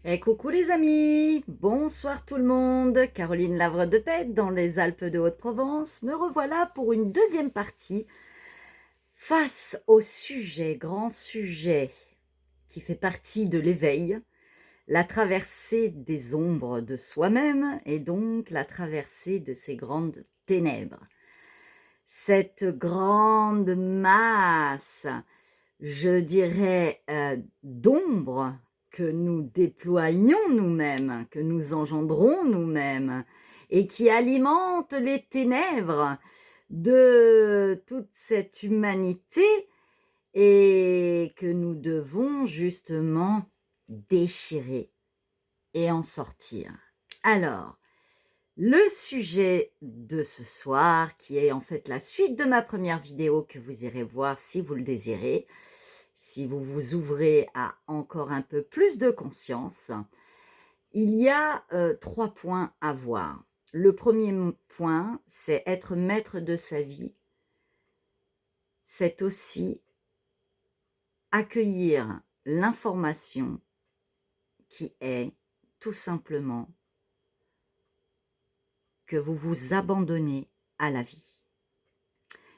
Et coucou les amis, bonsoir tout le monde, Caroline Lavre de Pète dans les Alpes de Haute-Provence. Me revoilà pour une deuxième partie face au sujet, grand sujet qui fait partie de l'éveil, la traversée des ombres de soi-même et donc la traversée de ces grandes ténèbres. Cette grande masse, je dirais, d'ombre que nous déployons nous-mêmes, que nous engendrons nous-mêmes, et qui alimente les ténèbres de toute cette humanité et que nous devons justement déchirer et en sortir. Alors, le sujet de ce soir, qui est en fait la suite de ma première vidéo que vous irez voir si vous le désirez, si vous vous ouvrez à encore un peu plus de conscience, il y a 3 points à voir. Le premier point, c'est être maître de sa vie. C'est aussi accueillir l'information qui est tout simplement que vous vous abandonnez à la vie.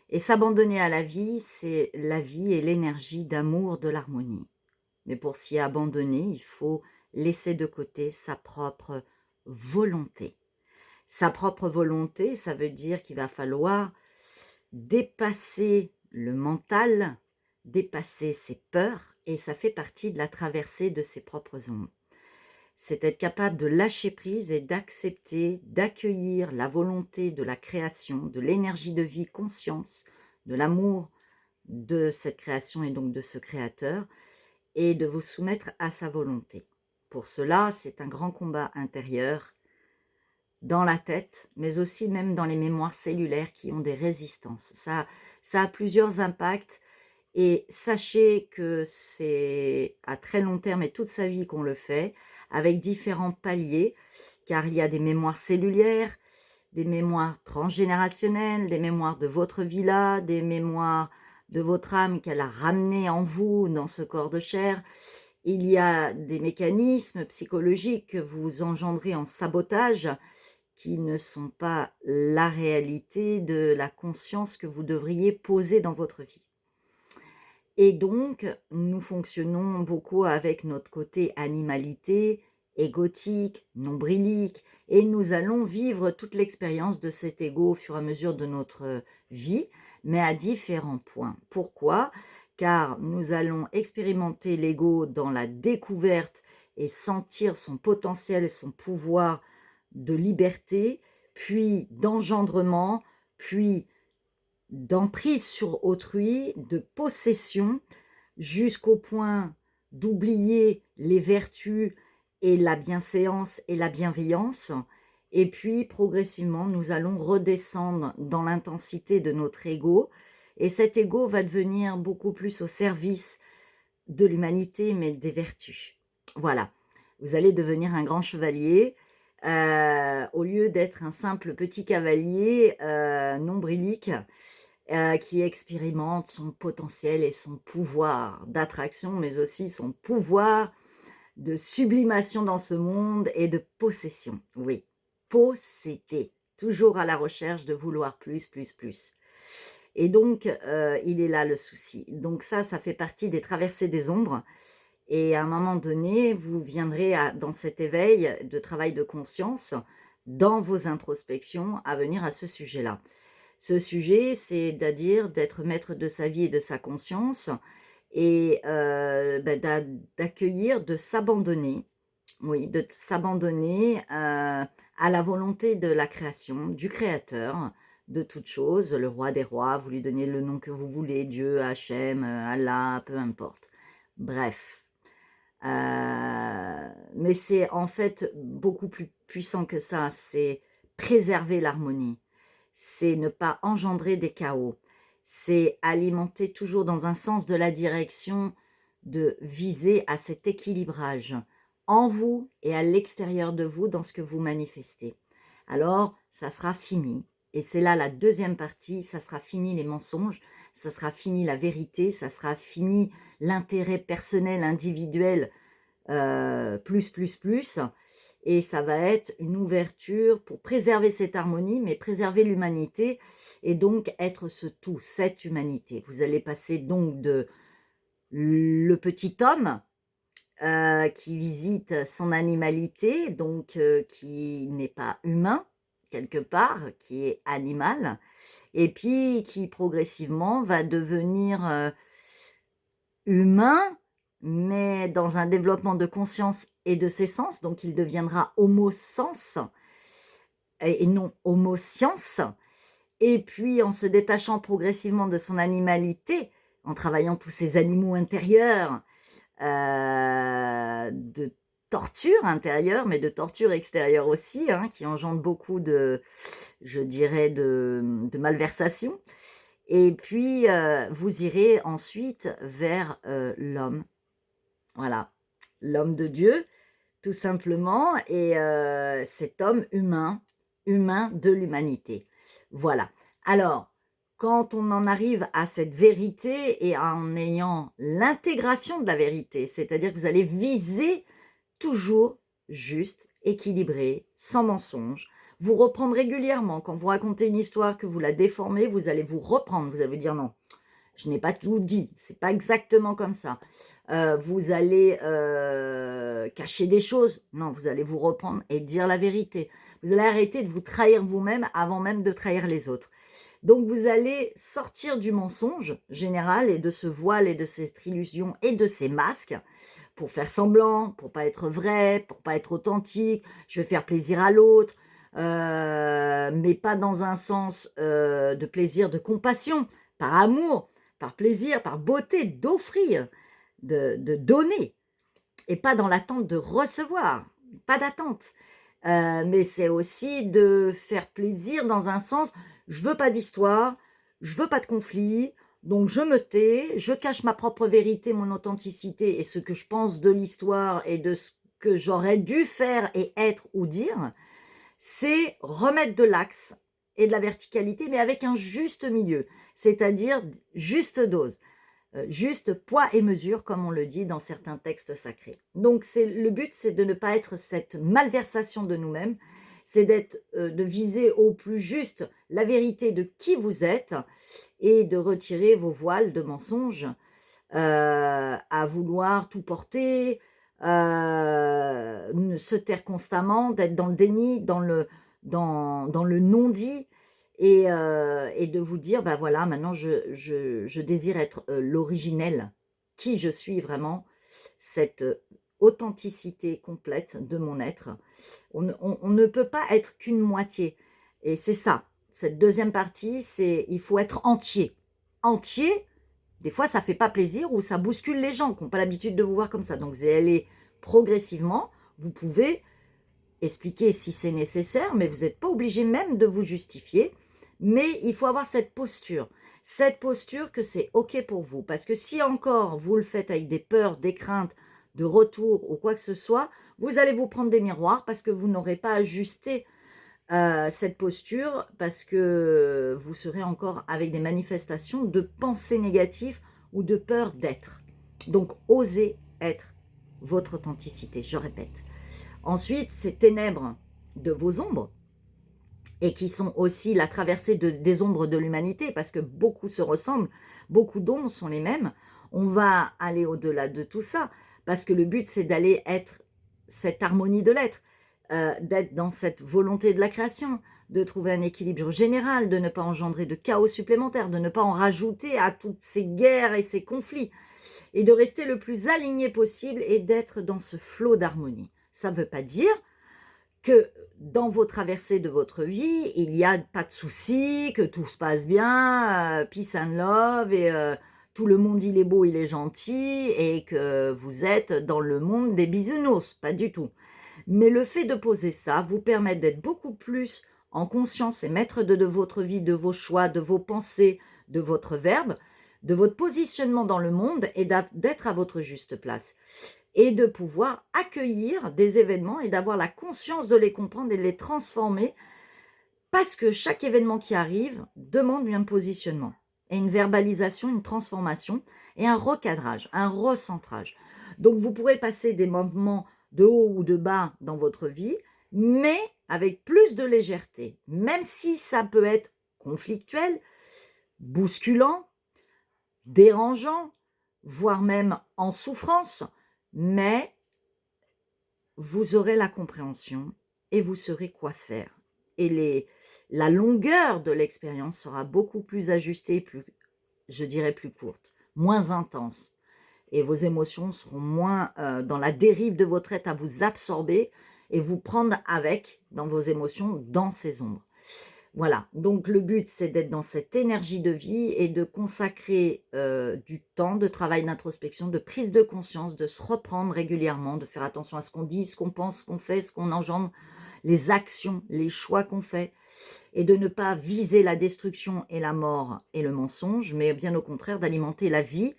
Et s'abandonner à la vie, c'est la vie et l'énergie d'amour de l'harmonie. Mais pour s'y abandonner, il faut laisser de côté sa propre volonté. Sa propre volonté, ça veut dire qu'il va falloir dépasser le mental, dépasser ses peurs, et ça fait partie de la traversée de ses propres ombres. C'est être capable de lâcher prise et d'accepter, d'accueillir la volonté de la création, de l'énergie de vie, conscience, de l'amour de cette création et donc de ce créateur, et de vous soumettre à sa volonté. Pour cela, c'est un grand combat intérieur dans la tête, mais aussi même dans les mémoires cellulaires qui ont des résistances. Ça a plusieurs impacts, et sachez que c'est à très long terme et toute sa vie qu'on le fait, avec différents paliers, car il y a des mémoires cellulaires, des mémoires transgénérationnelles, des mémoires de votre vie là, des mémoires de votre âme qu'elle a ramenées en vous dans ce corps de chair. Il y a des mécanismes psychologiques que vous engendrez en sabotage qui ne sont pas la réalité de la conscience que vous devriez poser dans votre vie. Et donc, nous fonctionnons beaucoup avec notre côté animalité, égotique, nombrilique, et nous allons vivre toute l'expérience de cet ego au fur et à mesure de notre vie, mais à différents points. Pourquoi? Car nous allons expérimenter l'ego dans la découverte et sentir son potentiel et son pouvoir de liberté, puis d'engendrement, puis d'emprise sur autrui, de possession, jusqu'au point d'oublier les vertus et la bienséance et la bienveillance. Et puis, progressivement, nous allons redescendre dans l'intensité de notre ego. Et cet ego va devenir beaucoup plus au service de l'humanité, mais des vertus. Voilà, vous allez devenir un grand chevalier, au lieu d'être un simple petit cavalier nombrilique, qui expérimente son potentiel et son pouvoir d'attraction, mais aussi son pouvoir de sublimation dans ce monde et de possession. Oui, posséder, toujours à la recherche de vouloir plus, plus, plus. Et donc, il est là le souci. Donc ça fait partie des traversées des ombres. Et à un moment donné, vous viendrez dans cet éveil de travail de conscience, dans vos introspections, à venir à ce sujet-là. Ce sujet, c'est-à-dire d'être maître de sa vie et de sa conscience, et d'accueillir, de s'abandonner, oui, de s'abandonner à la volonté de la création, du créateur de toute chose, le roi des rois, vous lui donnez le nom que vous voulez, Dieu, Hachem, Allah, peu importe. Bref. Mais c'est en fait beaucoup plus puissant que ça, c'est préserver l'harmonie, c'est ne pas engendrer des chaos, c'est alimenter toujours dans un sens de la direction de viser à cet équilibrage en vous et à l'extérieur de vous dans ce que vous manifestez. Alors, ça sera fini. Et c'est là la deuxième partie, ça sera fini les mensonges, ça sera fini la vérité, ça sera fini l'intérêt personnel, individuel, plus, et ça va être une ouverture pour préserver cette harmonie, mais préserver l'humanité, et donc être ce tout, cette humanité. Vous allez passer donc de le petit homme, qui visite son animalité, donc qui n'est pas humain, quelque part, qui est animal, et puis qui progressivement va devenir humain, mais dans un développement de conscience et de ses sens, donc il deviendra homo sens et non homo science. Et puis en se détachant progressivement de son animalité, en travaillant tous ces animaux intérieurs, de torture intérieure, mais de torture extérieure aussi, hein, qui engendre beaucoup de, je dirais, de malversation. Et puis, vous irez ensuite vers l'homme. Voilà, l'homme de Dieu, tout simplement, et cet homme humain, humain de l'humanité. Voilà. Alors, quand on en arrive à cette vérité et en ayant l'intégration de la vérité, c'est-à-dire que vous allez viser toujours juste, équilibré, sans mensonge, vous reprendre régulièrement. Quand vous racontez une histoire, que vous la déformez, vous allez vous reprendre, vous allez vous dire non, je n'ai pas tout dit, c'est pas exactement comme ça. Vous allez cacher des choses. Non, vous allez vous reprendre et dire la vérité. Vous allez arrêter de vous trahir vous-même avant même de trahir les autres. Donc vous allez sortir du mensonge général et de ce voile et de cette illusion et de ces masques pour faire semblant, pour pas être vrai, pour pas être authentique. Je vais faire plaisir à l'autre, mais pas dans un sens de plaisir, de compassion, par amour, par plaisir, par beauté, d'offrir, de donner, et pas dans l'attente de recevoir, pas d'attente. Mais c'est aussi de faire plaisir dans un sens, je veux pas d'histoire, je veux pas de conflit, donc je me tais, je cache ma propre vérité, mon authenticité et ce que je pense de l'histoire et de ce que j'aurais dû faire et être ou dire. C'est remettre de l'axe et de la verticalité, mais avec un juste milieu, c'est-à-dire juste dose. Juste poids et mesure, comme on le dit dans certains textes sacrés. Donc le but, c'est de ne pas être cette malversation de nous-mêmes, c'est de viser au plus juste la vérité de qui vous êtes et de retirer vos voiles de mensonges, à vouloir tout porter, se taire constamment, d'être dans le déni, dans le non-dit, et de vous dire, bah voilà, maintenant je désire être l'originel, qui je suis vraiment, cette authenticité complète de mon être. On ne peut pas être qu'une moitié. Et c'est ça, cette deuxième partie, c'est il faut être entier. Entier, des fois ça fait pas plaisir ou ça bouscule les gens qui n'ont pas l'habitude de vous voir comme ça. Donc vous allez aller progressivement, vous pouvez expliquer si c'est nécessaire, mais vous n'êtes pas obligé même de vous justifier. Mais il faut avoir cette posture que c'est OK pour vous. Parce que si encore vous le faites avec des peurs, des craintes, de retour ou quoi que ce soit, vous allez vous prendre des miroirs parce que vous n'aurez pas ajusté cette posture, parce que vous serez encore avec des manifestations de pensées négatives ou de peur d'être. Donc, osez être votre authenticité, je répète. Ensuite, ces ténèbres de vos ombres, et qui sont aussi la traversée des ombres de l'humanité, parce que beaucoup se ressemblent, beaucoup d'ombres sont les mêmes. On va aller au-delà de tout ça, parce que le but, c'est d'aller être cette harmonie de l'être, d'être dans cette volonté de la création, de trouver un équilibre général, de ne pas engendrer de chaos supplémentaire, de ne pas en rajouter à toutes ces guerres et ces conflits, et de rester le plus aligné possible et d'être dans ce flot d'harmonie. Ça ne veut pas dire que dans vos traversées de votre vie, il n'y a pas de soucis, que tout se passe bien, peace and love, et tout le monde il est beau, il est gentil, et que vous êtes dans le monde des bisounours, pas du tout. Mais le fait de poser ça vous permet d'être beaucoup plus en conscience et maître de votre vie, de vos choix, de vos pensées, de votre verbe, de votre positionnement dans le monde, et d'être à votre juste place. Et de pouvoir accueillir des événements et d'avoir la conscience de les comprendre et de les transformer, parce que chaque événement qui arrive demande un positionnement et une verbalisation, une transformation et un recadrage, un recentrage. Donc, vous pourrez passer des moments de haut ou de bas dans votre vie, mais avec plus de légèreté, même si ça peut être conflictuel, bousculant, dérangeant, voire même en souffrance, mais vous aurez la compréhension et vous saurez quoi faire. Et la longueur de l'expérience sera beaucoup plus ajustée, plus, je dirais plus courte, moins intense. Et vos émotions seront moins dans la dérive de votre être à vous absorber et vous prendre avec, dans vos émotions, dans ces ombres. Voilà, donc le but, c'est d'être dans cette énergie de vie et de consacrer du temps de travail d'introspection, de prise de conscience, de se reprendre régulièrement, de faire attention à ce qu'on dit, ce qu'on pense, ce qu'on fait, ce qu'on engendre, les actions, les choix qu'on fait, et de ne pas viser la destruction et la mort et le mensonge, mais bien au contraire d'alimenter la vie,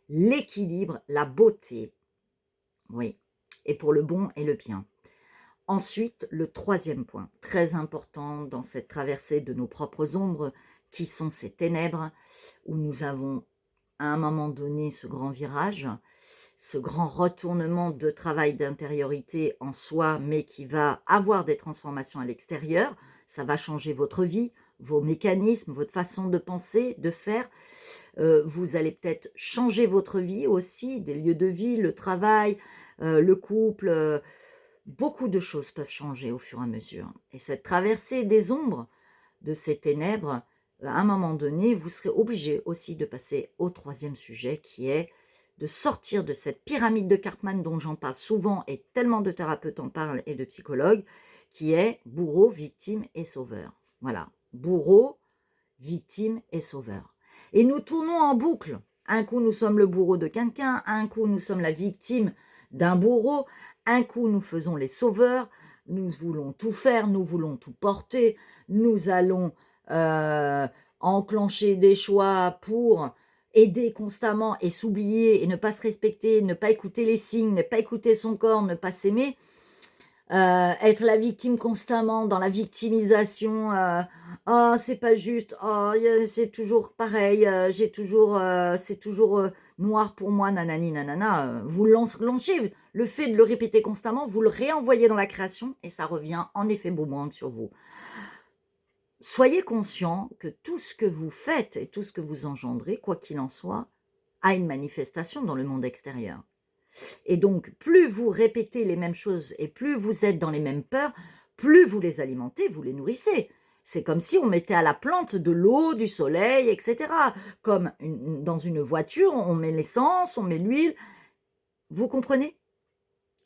l'équilibre, la beauté, oui, et pour le bon et le bien. Ensuite, le troisième point, très important dans cette traversée de nos propres ombres, qui sont ces ténèbres, où nous avons à un moment donné ce grand virage, ce grand retournement de travail d'intériorité en soi, mais qui va avoir des transformations à l'extérieur. Ça va changer votre vie, vos mécanismes, votre façon de penser, de faire. Vous allez peut-être changer votre vie aussi, des lieux de vie, le travail, le couple. Beaucoup de choses peuvent changer au fur et à mesure. Et cette traversée des ombres, de ces ténèbres, à un moment donné, vous serez obligé aussi de passer au troisième sujet, qui est de sortir de cette pyramide de Karpman dont j'en parle souvent, et tellement de thérapeutes en parlent et de psychologues, qui est bourreau, victime et sauveur. Voilà, bourreau, victime et sauveur. Et nous tournons en boucle. Un coup, nous sommes le bourreau de quelqu'un, un coup, nous sommes la victime d'un bourreau, un coup, nous faisons les sauveurs, nous voulons tout faire, nous voulons tout porter, nous allons enclencher des choix pour aider constamment et s'oublier et ne pas se respecter, ne pas écouter les signes, ne pas écouter son corps, ne pas s'aimer. Être la victime constamment dans la victimisation, oh c'est pas juste, oh c'est toujours pareil, c'est toujours noir pour moi, nanani nanana. Vous lancez le fait de le répéter constamment, vous le réenvoyez dans la création et ça revient en effet boomerang sur vous. Soyez conscient que tout ce que vous faites et tout ce que vous engendrez, quoi qu'il en soit, a une manifestation dans le monde extérieur. Et donc, plus vous répétez les mêmes choses et plus vous êtes dans les mêmes peurs, plus vous les alimentez, vous les nourrissez. C'est comme si on mettait à la plante de l'eau, du soleil, etc. Comme dans une voiture, on met l'essence, on met l'huile. Vous comprenez?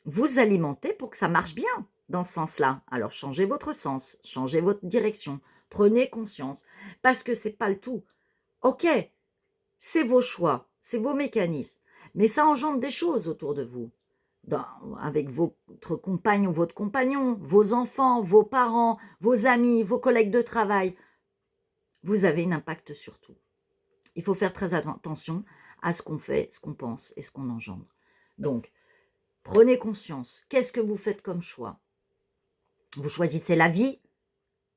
Vous alimentez pour que ça marche bien dans ce sens-là. Alors, changez votre sens, changez votre direction, prenez conscience, parce que c'est pas le tout. Ok, c'est vos choix, c'est vos mécanismes, mais ça engendre des choses autour de vous, avec votre compagne ou votre compagnon, vos enfants, vos parents, vos amis, vos collègues de travail. Vous avez un impact sur tout. Il faut faire très attention à ce qu'on fait, ce qu'on pense et ce qu'on engendre. Donc, prenez conscience. Qu'est-ce que vous faites comme choix? Vous choisissez la vie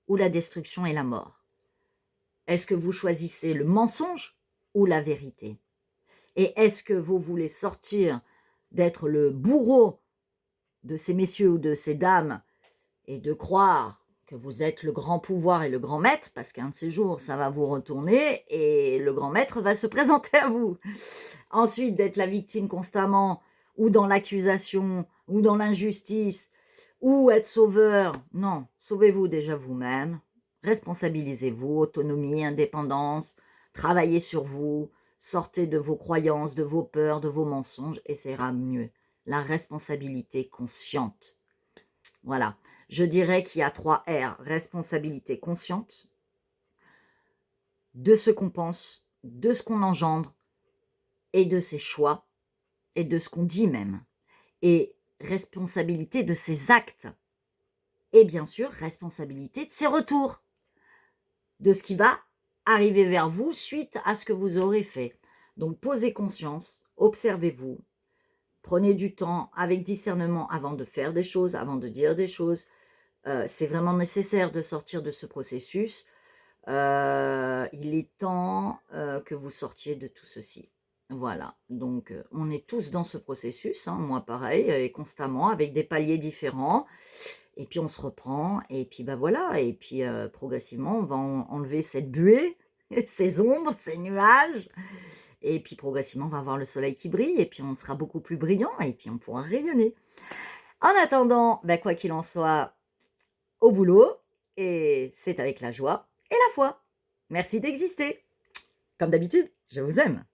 ou la destruction et la mort? Est-ce que vous choisissez le mensonge ou la vérité? Et est-ce que vous voulez sortir d'être le bourreau de ces messieurs ou de ces dames et de croire que vous êtes le grand pouvoir et le grand maître, parce qu'un de ces jours, ça va vous retourner et le grand maître va se présenter à vous. Ensuite, d'être la victime constamment, ou dans l'accusation, ou dans l'injustice, ou être sauveur. Non, sauvez-vous déjà vous-même, responsabilisez-vous, autonomie, indépendance, travaillez sur vous, sortez de vos croyances, de vos peurs, de vos mensonges, et ça ira mieux. La responsabilité consciente. Voilà. Je dirais qu'il y a 3 R. Responsabilité consciente, de ce qu'on pense, de ce qu'on engendre, et de ses choix, et de ce qu'on dit même. Et responsabilité de ses actes. Et bien sûr, responsabilité de ses retours. De ce qui va arriver vers vous suite à ce que vous aurez fait. Donc, posez conscience, observez-vous, prenez du temps avec discernement avant de faire des choses, avant de dire des choses. C'est vraiment nécessaire de sortir de ce processus. Il est temps que vous sortiez de tout ceci. Voilà, donc on est tous dans ce processus, hein, moi pareil, et constamment avec des paliers différents et puis on se reprend et puis, bah, voilà et puis, progressivement on va enlever cette buée, ces ombres, ces nuages et puis progressivement on va voir le soleil qui brille et puis on sera beaucoup plus brillant et puis on pourra rayonner. En attendant, bah, quoi qu'il en soit, au boulot et c'est avec la joie et la foi. Merci d'exister. Comme d'habitude, je vous aime.